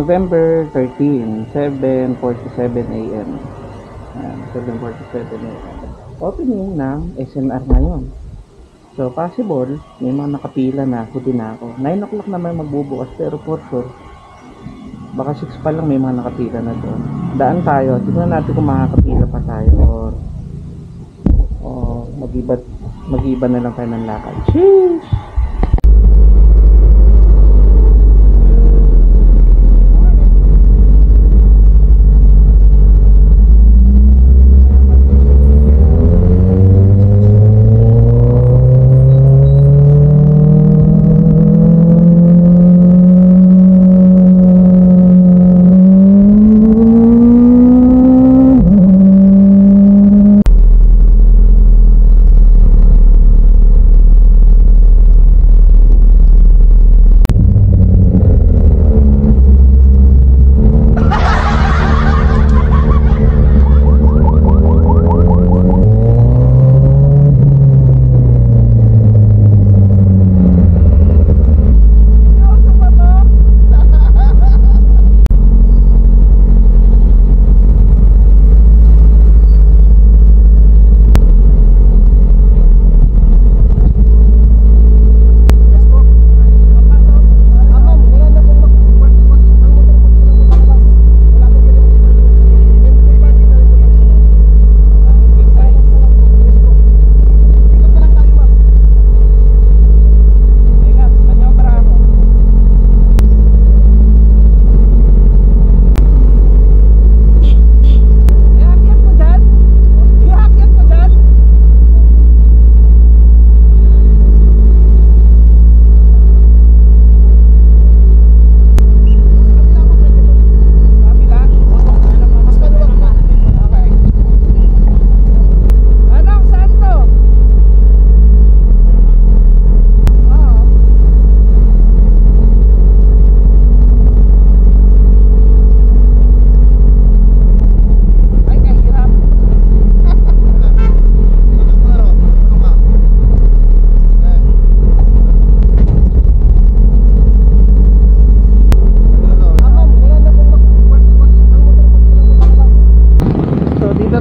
November 13, 7:47 AM. 7:47 AM. Opening ng SNR ngayon. So, possible, may mga nakapila na, huli na ako. 9 o'clock naman magbubukas, pero for sure, baka 6 pa lang may mga nakapila na doon. Daan tayo, tignan natin kung makakapila pa tayo or mag-iba na lang tayo ng lakad. Sheesh!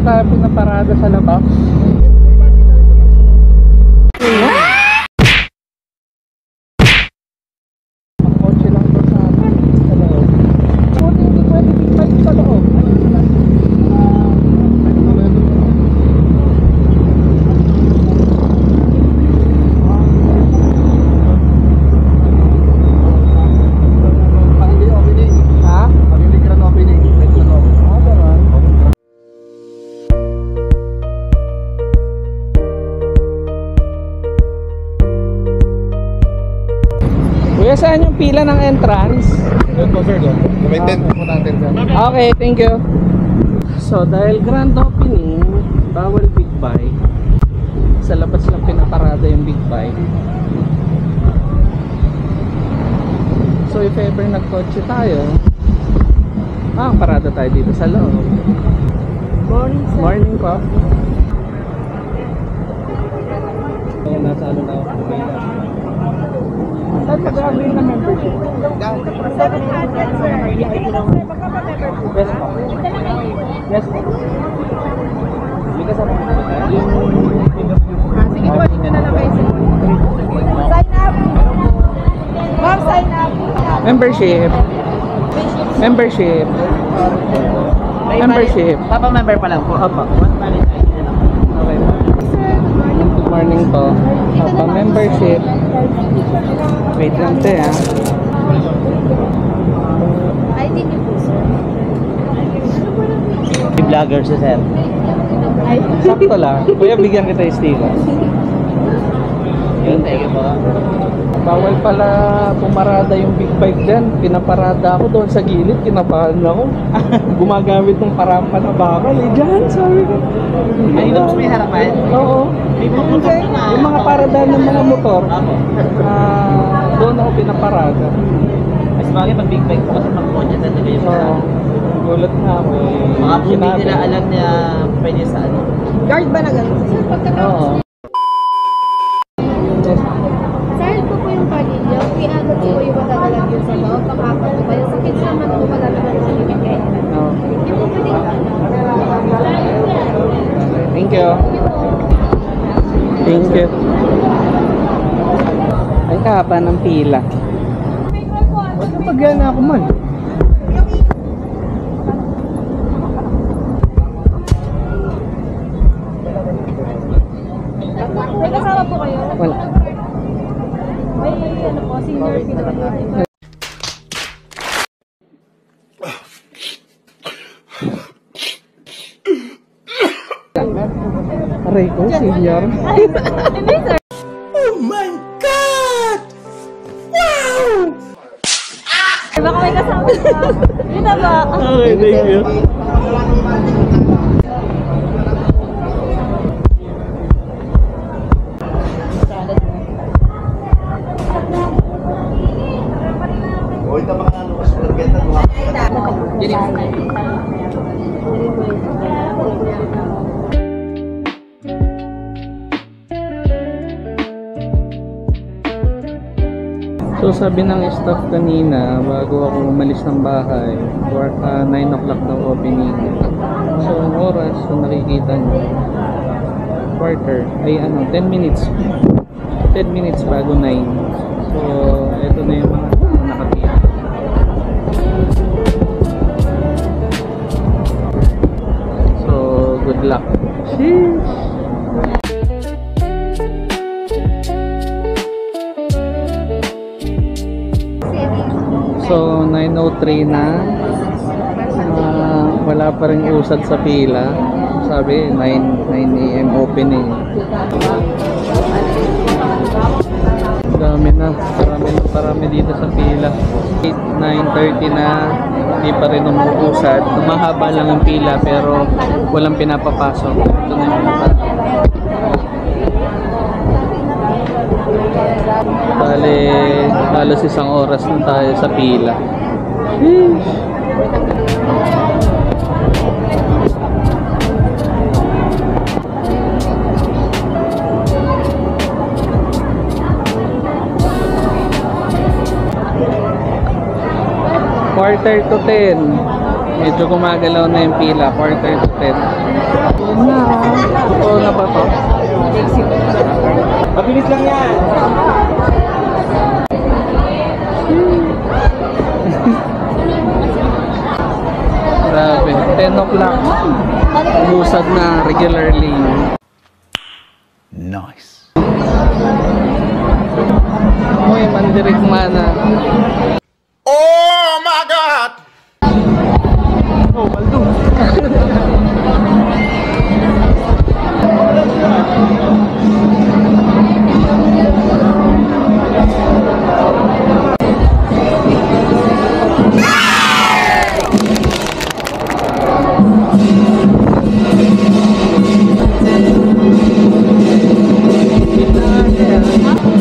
Tayo pinaparada sa labas. Ang kotse lang to sa atin sa loob. Buti hindi pwede big sa loob. Kuya, saan yung pila ng entrance? Doon po sir, doon. May tent po natin sir. Okay, thank you. So, dahil grand opening, bawal big bike. Sa labas lang pinaparada yung big bike. So, if ever nagkotse tayo, parada tayo dito sa loob. Morning, sir. Morning po. So, nasa ano na ako, Dubai na. Saan mag-agree na membership? 700, sir. Yes po. Yes po. May kasama ko ba? Sige po, dito na lang kayo, sir. Sign up. Ma'am, sign up. Membership. Membership. Membership. Papa member pa lang po. Opo. Okay. Sir, Good morning po. Opo, membership. Wait lang te ha. ID niyo po, sir. Vlogger siya sir. Sakto lang. Kuya, bigyan kita yung sticker. Yun, thank you po. Bawal pala pumarada yung big bike dyan. Pinaparada ako doon sa gilid. Kinabahan ako. Gumagamit ng parampa na bakal. Dyan, sabi ko. Ay, doon po may harapan? Oo. Yung mga paradaan ng mga motor. Doon ako pinaparada. Mas bagay pag big bike po kasi mag-kotse talaga yung Oo. Gulat nga ako. mga po hindi nila alam na pwede sa ano. Guard ba na ganun? Sir, Oo. Sahil po yung kanilya, kinagat po yung matagalan yun sa loob, pang-apat po kayo. Sa kids naman po, you. Thank you. Ay, kahaba ng pila. Ba't napagyan na ako man? May kasama po kayo? Wala. May ano po, senior PWD. Aray ko, senior. Hindi sir. Baka may kasama ka. Dito ba? Okay, thank you. So sabi ng staff kanina bago ako umalis ng bahay, 9 o'clock daw opening. So ang oras kung nakikita nyo, quarter, ay 10 minutes. 10 minutes bago 9. So ito na yung mga nakapila. So good luck. Sheesh! So 9:03 na. Wala pa rin usad sa pila. Sabi 9 AM opening. Marami dito sa pila. 9:30 na, hindi pa rin umuusad. Mahaba lang ang pila pero walang pinapapasok. Ito na yung mga bale, halos isang oras na tayo sa pila. Quarter to 10. Medyo gumagalaw na yung pila. Quarter to 10. Na. Totoo na ba to? Mabilis lang yan. Grabe. 10 o'clock. Umusad na regularly. Nice. Uy, mandirigma na. Oh my God! Oh, baldo.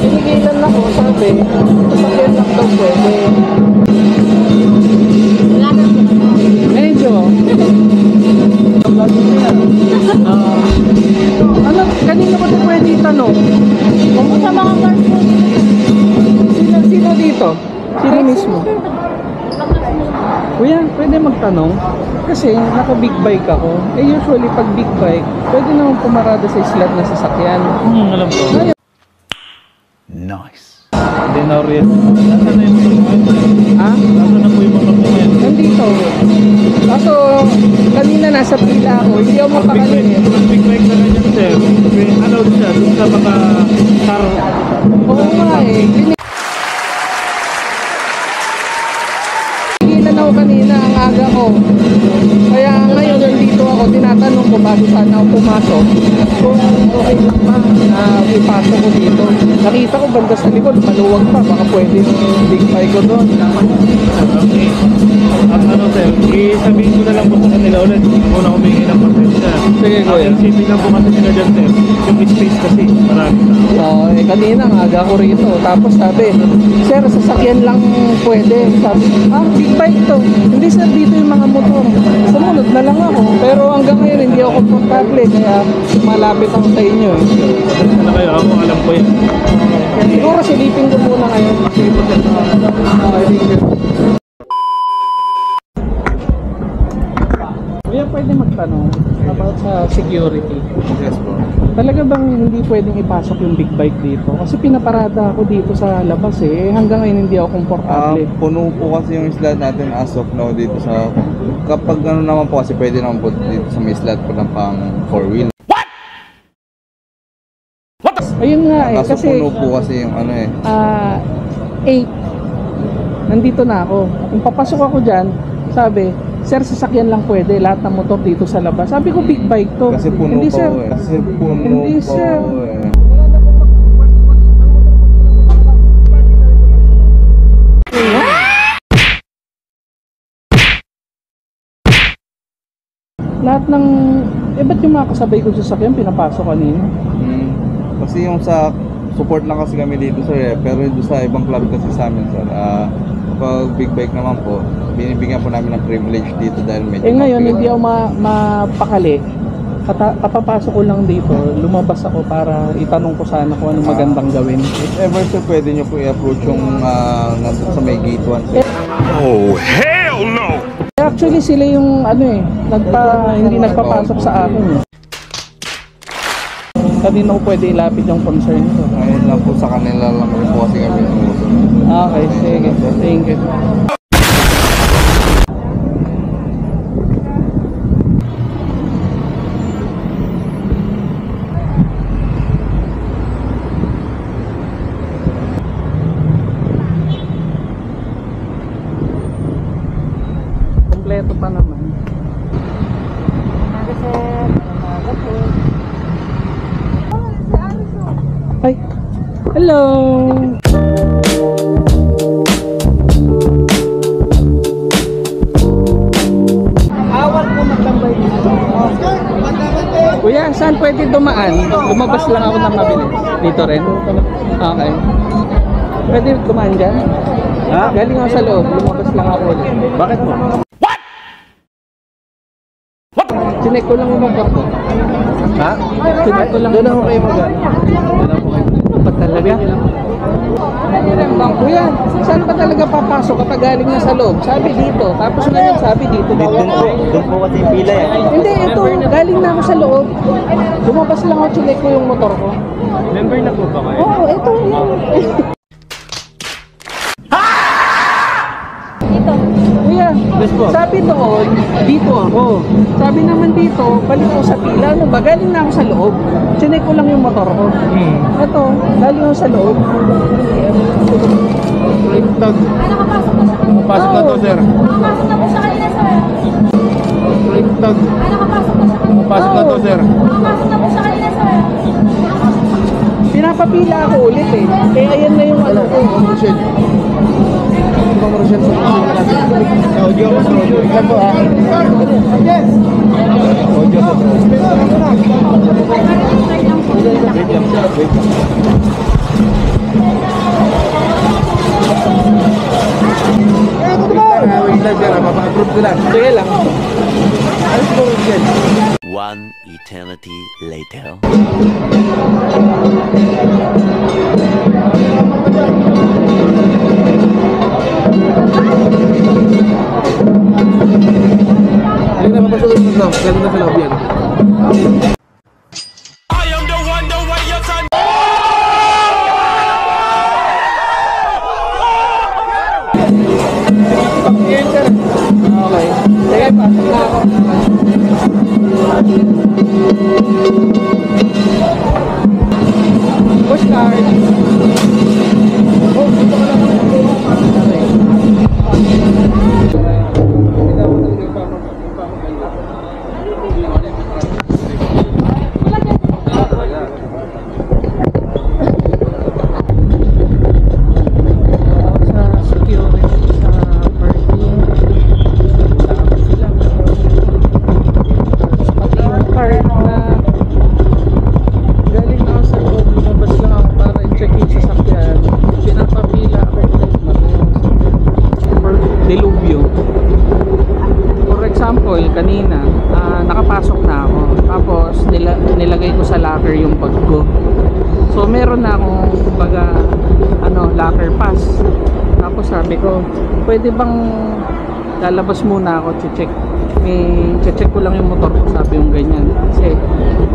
Pinigilan na ko, sabi. Sasakyan lang daw pwede. Medyo. Ano, kanina ba ito pwede itanong? Kung sa mga cars po. Sino dito? Sino mismo? Kuya, pwede magtanong? Kasi naka big bike ako. Eh usually pag big bike, pwede naman pumarada sa islat na sasakyan. Alam ko. Nice. Hindi na rin. Nasaan na yung motor mo ngayon? Ha? Nasaan na po yung motor mo ngayon? Nandito. Kaso, kanina nasa pila ako. Hindi ako mapakalim eh. Big bike na ganyan, sir. Allowed siya. Doon sa mga car. Oo nga eh. Pinigilan ako kanina ang aga ko. Kaya ngayon nandito ako, tinatanong ko bago sana ako pumasok kung okay lang ba na ipasok ko dito. Nakita ko banda sa likod, maluwag pa, baka pwede yung big bike ko doon. Okay. Ang ano, sir, isabihin ko na lang po sa kanila ulit. Muna humingi ng pasensya. Sige, kuya. Ang isipin lang po kasi nila dyan, sir. Yung space kasi, marami tao. So, kanina ang aga ko rito. Tapos sabi, sir, sasakyan lang pwede. Sabi, big bike to. Hindi sir, dito yung mga motor. Sumunod na lang ako. Pero hanggang ngayon, hindi ako komportable. Kaya malapit ako sa inyo eh. Pasensya na kayo, ako alam ko yan. Siguro silipin ko muna ngayon. Sige po, sir. Okay, thank you. Kuya, pwede tanong about sa security. Yes po. Talaga bang hindi pwedeng ipasok yung big bike dito? Kasi pinaparada ako dito sa labas eh. Hanggang ngayon hindi ako komportable. Puno po kasi yung slot natin as of now dito sa... Kapag ano naman po kasi pwede naman po dito sa may slot po ng pang 4-wheel. Ayun nga eh. Kaso Kasi puno po kasi yung ano eh. 8. Nandito na ako. Kung papasok ako dyan, sabi, sir, sasakyan lang pwede. Lahat ng motor dito sa labas. Sabi ko, big bike to. Kasi puno Hindi, po sir. eh. Kasi puno Hindi, po sir. eh. Lahat ng... ba't yung mga kasabay ko sa sasakyan pinapasok kanina? Kasi yung sa support lang kasi kami dito sir eh. Pero yung sa ibang club kasi sa amin sir, kapag big bike naman po, binibigyan po namin ng privilege dito dahil medyo Ngayon, mapil. hindi ako mapakali. Kapapasok ko lang dito, lumabas ako para itanong ko sana kung anong magandang gawin. If ever sir, pwede nyo po i-approach yung nandun sa may gate 1 sir. Oh, hell no! Actually, sila yung hindi nagpapasok sa akin eh. Kanina ko pwede ilapit yung concern ko. Ngayon lang po sa kanila lang rin po kasi kami nangusap. Okay, sige. Thank you. Kompleto pa naman. Hi. Hello. Awal po magtambay dito. Kuya, saan pwede dumaan? Lumabas lang ako ng mabilis. Dito rin? Okay. Pwede dumaan dyan? Ha? Galing ako sa loob. Lumabas lang ako ulit. Bakit mo? What? Sinek ko lang yung motor ko. Ha? Sinek ko lang. Doon ako kayo mag-ano. Doon ako kayo. Ano ba talaga? Bang kuya, saan pa talaga papasok kapag galing na sa loob? Sabi dito, tapos ngayon sabi dito. Doon po kasi yung pila eh. Hindi, ito, galing na ako sa loob. Lumabas lang ako, chinek ko yung motor ko. Member na po ba kayo? Oo, ito. Kuya, sabi doon, dito ako. Sabi naman dito, balik ako sa pila. Ano ba? Galing na ako sa loob. Chinek ko lang yung motor ko. Ito, galing ako sa loob. Pasok na to sir. Nakapasok na po siya kanina, sir. Pasok na to sir. Nakapasok na po siya kanina, sir. Pinapapila ako ulit eh. Kaya ayan na yung ano ko. Audio ko sa audio. Ilan po ha? Yes! Audio ko sa wait lang. Wait lang sir, mapa-approve ko lang. Sige lang. Ano po dyan? One eternity later. Ayun na, mapasok yung loob. Gano'n na sa loob yan. I am the one, the way you turn. Okay. Sige, pasok na ako. Push card. Oh, dito ka lang. Kanina, nakapasok na ako. Tapos nilagay ko sa locker yung bag ko. So meron na akong kumbaga locker pass. Tapos sabi ko, pwede bang lalabas muna ako, check ko lang yung motor ko, sabi yung ganyan, kasi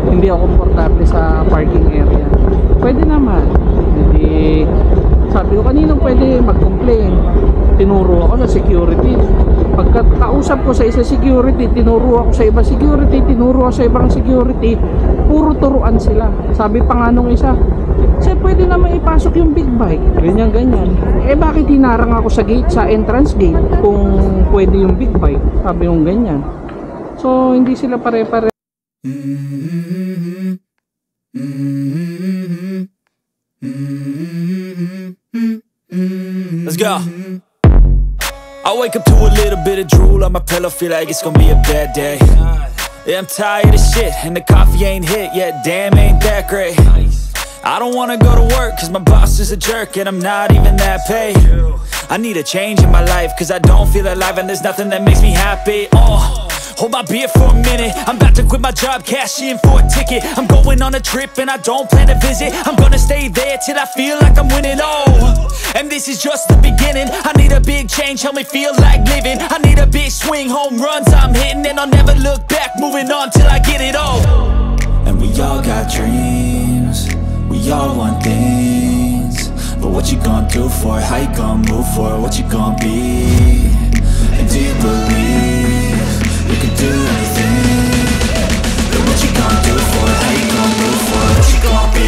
hindi ako komportable sa parking area. Pwede naman, hindi, sabi ko kanino pwede mag-complain, tinuro ako sa security. Pagkakausap ko sa isa security, tinuro ako sa iba security, tinuro ako sa ibang security, puro turuan sila. Sabi pa nga nung isa, kasi pwede naman ipasok yung big bike, ganyan. Eh bakit hinarang ako sa gate, sa entrance gate, kung pwede yung big bike? Sabi yung ganyan. So hindi sila pare-pare. Let's go. I wake up to a little bit of drool on my pillow, feel like it's gonna be a bad day. Yeah, I'm tired of shit, and the coffee ain't hit yet, damn, ain't that great. I don't wanna go to work, cause my boss is a jerk, and I'm not even that paid. I need a change in my life, cause I don't feel alive, and there's nothing that makes me happy. Hold my beer for a minute, I'm about to quit my job, cash in for a ticket. I'm going on a trip and I don't plan to visit. I'm gonna stay there till I feel like I'm winning, and this is just the beginning. I need a big change, help me feel like living. I need a big swing, home runs I'm hitting, and I'll never look back, moving on till I get it all. And we all got dreams, we all want things, but what you gonna do for it? How you gonna move for it? What you gonna be? And do you believe you can do anything? But what you gonna do for it? How you gonna move for it? What you gonna be?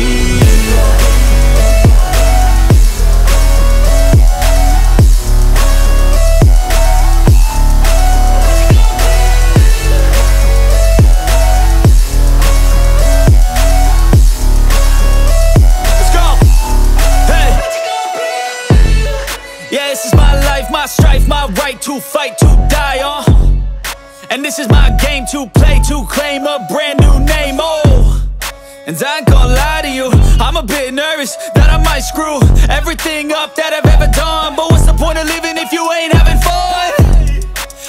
Let's go! Hey! Yeah, this is my life, my strife, my right to fight, to die on. And this is my game to play, to claim a brand new name, and I ain't gonna lie to you, I'm a bit nervous that I might screw everything up that I've ever done. But what's the point of living if you ain't having fun?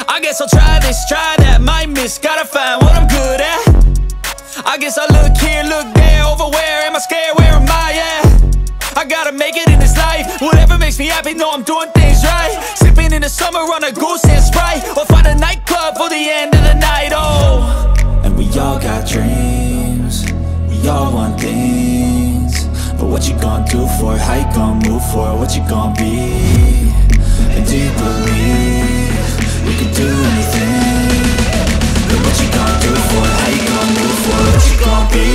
I guess I'll try this, try that, might miss, gotta find what I'm good at. I guess I look here, look there, over where am I scared, where am I at? I gotta make it in this life, whatever makes me happy, know I'm doing things right. Sipping in the summer on a goose and Sprite, or find a nightclub for the end of the night, And we all got dreams, we all want things, but what you gonna do for it? How you gonna move for it? What you gonna be? And do you believe you can do anything? But what you gonna do for it? How you gonna move for it? What you gonna be?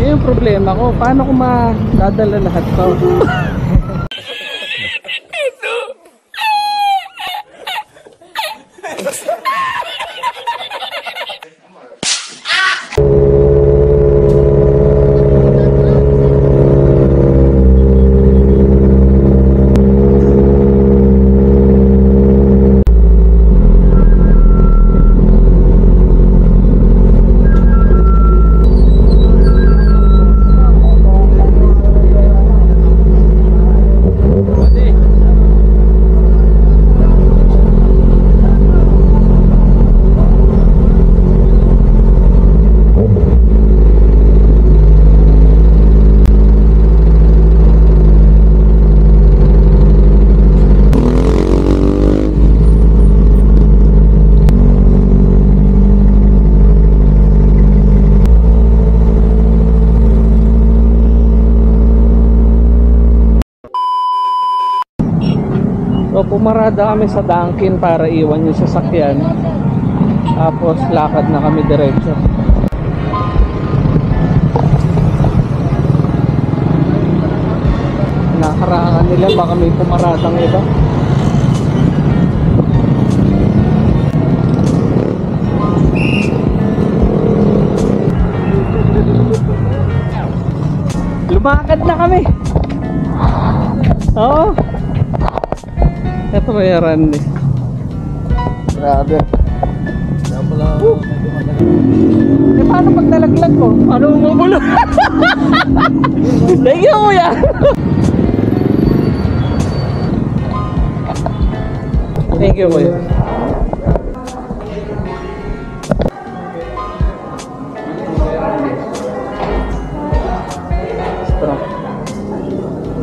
Yung problema ko, paano ko madadala lahat to? So pumarada kami sa Dunkin para iwan yung sasakyan. Tapos lakad na kami diretso. Nakarangan nila baka may pumaradang iba. Lumakad na kami. Oo. Ito ba yung Randy? Grabe. Eh paano pag nalaglag Oh, ano mo bulong? Thank you, kuya. Thank you, kuya. Straw.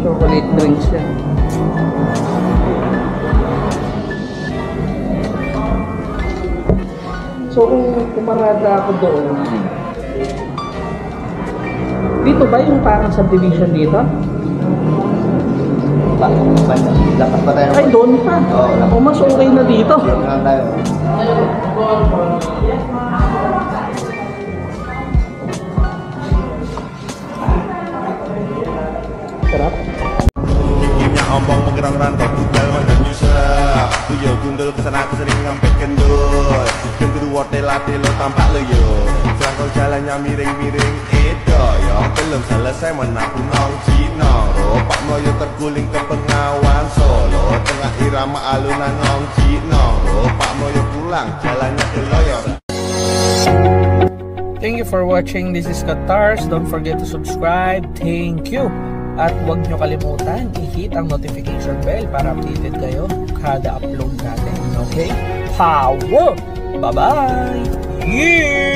Chocolate drinks yan. So kung kumarada ako doon, dito ba yung parang subdivision dito? Dapat pa tayo. Ay, doon pa. O mas okay na dito. Doon lang tayo. Sarap. Kimnya ombong menggerang rantau Tugal mandan nyusah Tuyo gundul kesana aku sering ngampet kendul Kendul wortel-ate lo tampak lo yo Selangkau jalannya miring-miring Edo yo Belum selesai menaku nong Cino Ropak moyo terguling ke Bengawan Solo Tengah irama alunan nong Cino Ropak moyo pulang jalannya ke Loyor. Thank you for watching. This is Katars. Don't forget to subscribe. Thank you. At huwag nyo kalimutan i-hit ang notification bell para updated kayo kada upload natin. Okay? Power! Bye-bye! Yeah!